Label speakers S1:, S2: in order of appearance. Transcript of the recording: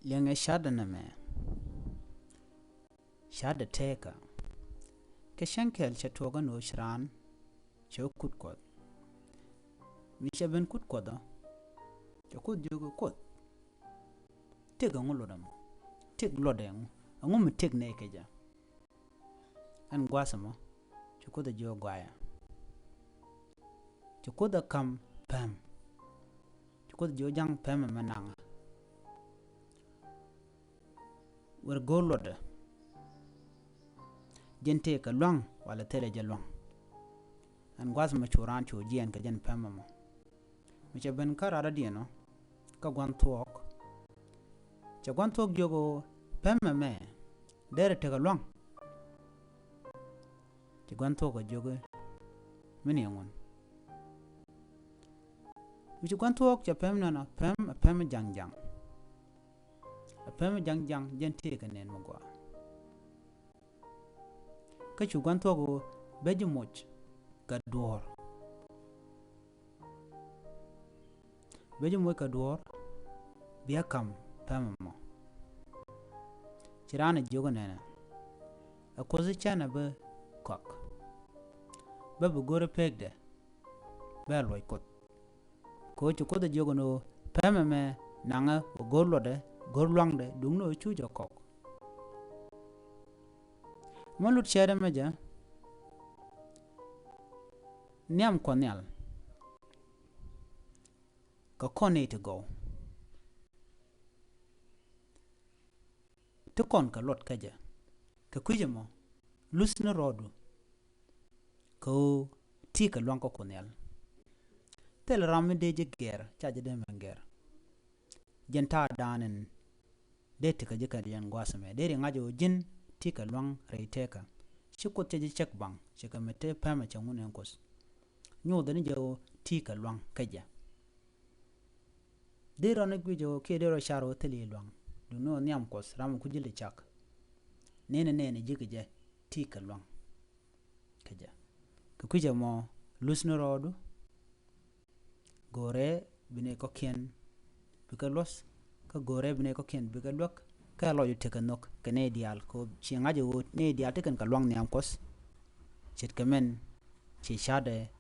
S1: Liang shada na me. Shada teka. Keshankel chatoga no shran. Cho kut kwad. Misha ben kut kwada. Cho kut jogo kut. Tig angulo damo. Tig lodeng. Angum tig nekeja. An gwasamo. Cho kuda jo gwaya. Cho kuda kam pam. Cho kuda jo jang pam mananga. Wer golode. Jente ka luang wala tele ja luang. An gwasamo churan cho jian ka jen pam mo. Misha ben karara dieno. Ka gwan tuok. Cha gwan tuok jogo pam me. Dere te ka luang. Cha gwan tuok jogo mini ngon. Misha gwan tuok cha pam na pam jang jang. Pam jang jang jente ka nen mo gwa. Ka chu gwan tuok beji moch ka duor. Beji moch ka duor. Biya kam pam mo. Chirana jogo nena. A kozi chana be kok. Be gore pegde. Be loy kot. Ko chu koda jogo no pam me nanga o gorlode gorluangde dung no chu jo kok. Molut shada meja. Niam konyal. Ka kone to go. To kon ka lot kaja. Ka kujamo. Lusna rodu. Ko ti ka luang ko konyal. Tel ramen deje ger. Chaja de menger. Jenta danen. Dete ka jika diyan gwasame. Dere ngajo jin ti ka luang reiteka. Shikot chaji chek bang. Shika mete pama changun enkos. Nyo dani jo ti ka luang kaja. Dero ne gwijo ke dero sharo teli luang. Duno niam kos ramu kujili chak. Nene jikija ti ka luang kaja. Kukuja mo lusno rodu. Gore bine ko kien bika los. Ka gore bine ko kien bika luak. Ka loyo teka nok ka ne dial ko chi ngajo ne dial tekan ka luang niam kos. Chit kamen chi shade